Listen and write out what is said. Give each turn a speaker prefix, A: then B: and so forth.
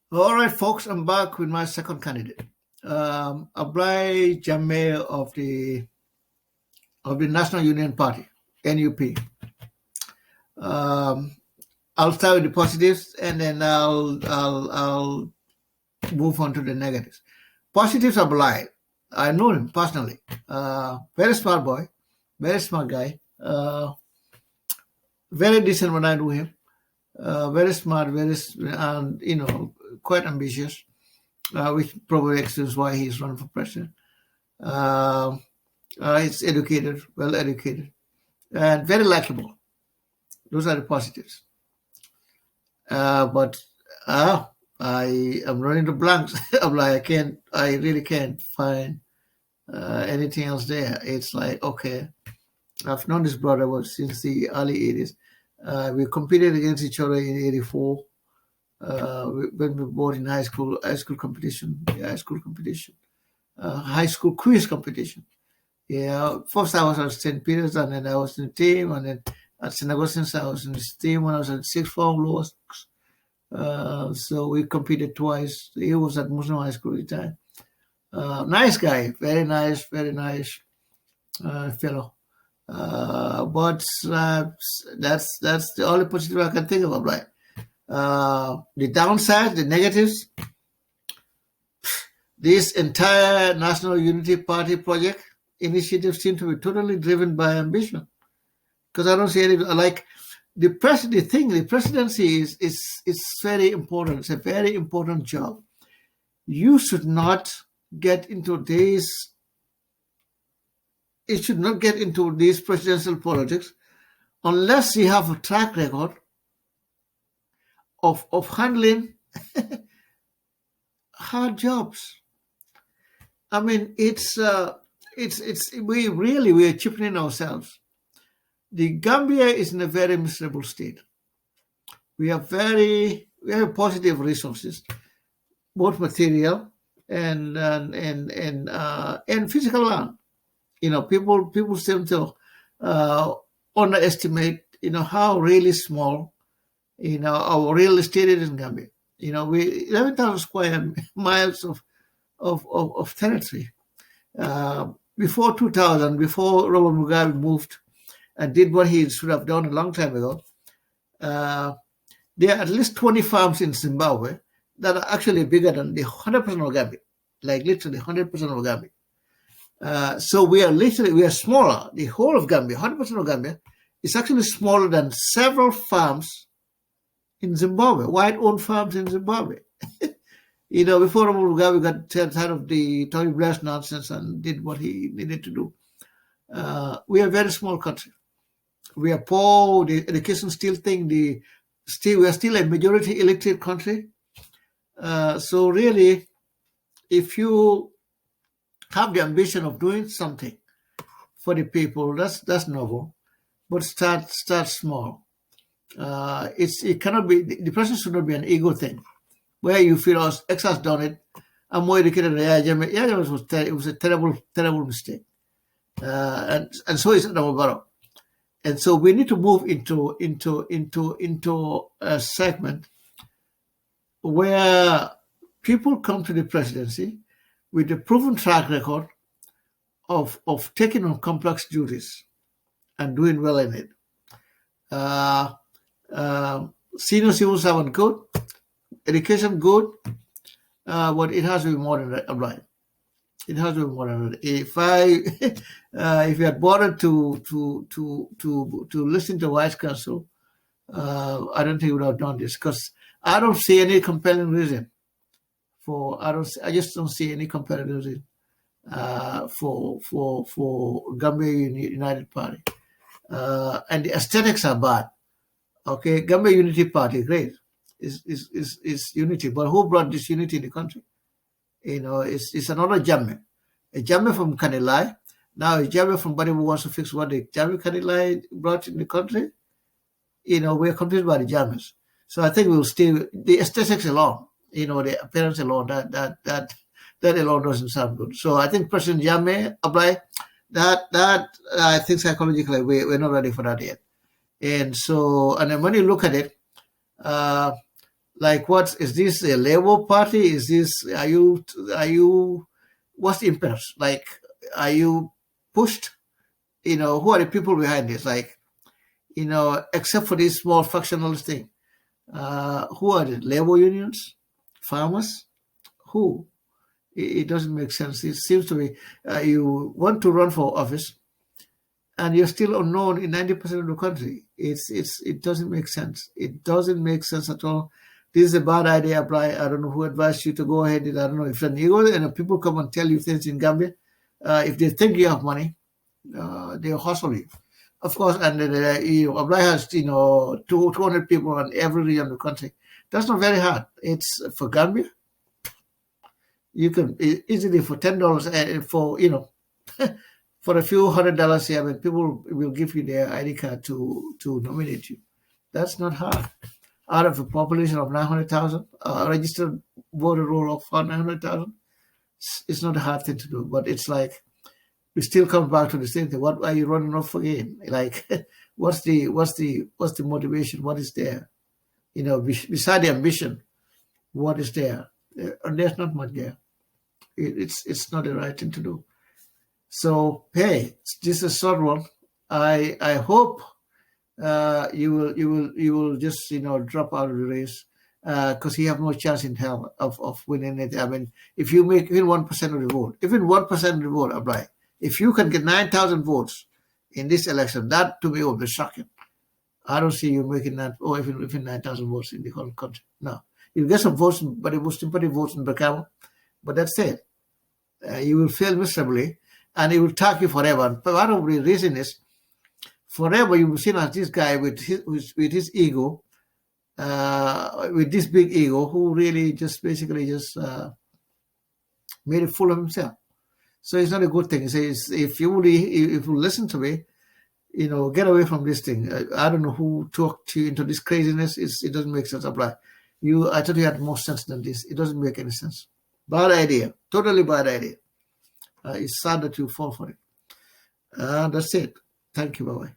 A: All right, folks, I'm back with my second candidate, Ablie Jammeh of the National Union Party, NUP. Um, I'll start with the positives, and then I'll move on to the negatives. Positives are Ablie. I know him personally. Very smart boy, very smart guy. Very decent when I knew him. Very smart, and quite ambitious, which probably explains why he's running for president. Uh, he's educated, well educated, and very likable. Those are the positives. But I am running the blanks. I'm like, I really can't find anything else there. It's like, okay, I've known this brother since the early 80s. We competed against each other in 84 when we were both in high school competition, high school quiz competition. Yeah, first I was at St. Peter's, and then I was in the team, and then at St. Augustine's I was in the team when I was at sixth form lowest. So we competed twice. He was at Muslim High School at the time. Nice guy, very nice fellow. But that's the only positive I can think of, right? The downside, the negatives, this entire National Unity Party project initiative seems to be totally driven by ambition. Because I don't see any, like, the presidency is very important. It's a very important job. You should not get into this. It should not get into these presidential politics unless you have a track record of handling hard jobs. I mean, we are cheapening ourselves. The Gambia is in a very miserable state. We have positive resources, both material and physical land. People seem to underestimate, how really small, our real estate is in Gambia. We 11,000 square miles of territory. Before 2000, before Robert Mugabe moved and did what he should have done a long time ago, there are at least 20 farms in Zimbabwe that are actually bigger than the 100% of Gambia, like literally 100% of Gambia. So we are smaller. The whole of Gambia, 100% of Gambia, is actually smaller than several farms in Zimbabwe, white-owned farms in Zimbabwe. Before Robert Mugabe got tired of the Tony Blair's nonsense and did what he needed to do. We are a very small country. We are poor. The education still thing. We are still a majority elected country. So really, if you have the ambition of doing something for the people, that's noble. But start small. It cannot be. The person should not be an ego thing, where you feel, X has done it. I'm more educated than Yahya Jammeh. Yahya Jammeh it was a terrible mistake, and so is Adama Barrow. And so we need to move into a segment where people come to the presidency with a proven track record of taking on complex duties and doing well in it. Senior civil servant good, education good, but it has to be more than that, right? It has to be more than that. If you had bothered to listen to Vice Council, I don't think we would have done this, because I don't see any compelling reason I just don't see any compelling reason for Gambia United Party, and the aesthetics are bad. Okay, Gambia Unity Party, great, is unity, but who brought this unity in the country? It's another Jammeh, a Jammeh from Kanilai. Now a Jammeh from somebody who wants to fix what the Jammeh Kanilai brought in the country. We're confused by the Jammehs. So I think we'll stay the aesthetics alone. The appearance alone. That alone doesn't sound good. So I think President Jammeh apply that. I think psychologically we're not ready for that yet. And then when you look at it, Like, what is this, a Labour Party? Is this, are you, what's the impetus? Like, are you pushed? Who are the people behind this? Like, except for this small factionalist thing, who are the labor unions, farmers? Who? It doesn't make sense. It seems to be you want to run for office and you're still unknown in 90% of the country. It doesn't make sense. It doesn't make sense at all. This is a bad idea. Apply. I don't know who advised you to go ahead. I don't know if you go and people come and tell you things in Gambia. If they think you have money, they'll hustle you. Of course, and Ablie has 200 people in every region of the country. That's not very hard. It's for Gambia. You can easily for $10 for for a few $100 here. I mean, people will give you their ID card to nominate you. That's not hard. Out of a population of 900,000, registered voter roll of 900,000, it's not a hard thing to do. But it's like we still come back to the same thing. What are you running off again? Like, what's the motivation? What is there? Beside the ambition, what is there? And there's not much there. It's not the right thing to do. So hey, this is a short one. I hope you will just drop out of the race because you have no chance in hell of winning it. I mean, if you make even 1% of the vote, Apply. If you can get 9,000 votes in this election, that to me will be shocking. I don't see you making that, or even 9,000 votes in the whole country. No, you'll get some votes, but it was sympathy votes in Bakamo, but that's it. You will fail miserably, and it will take you forever. And part of the reason is, forever you will be seen as this guy with his ego, with this big ego, who really just basically made a fool of himself. So it's not a good thing. It says if you listen to me, get away from this thing. I don't know who talked you into this craziness. It doesn't make sense. Apply. I thought you had more sense than this. It doesn't make any sense. Bad idea. Totally bad idea. It's sad that you fall for it. That's it. Thank you. Bye-bye.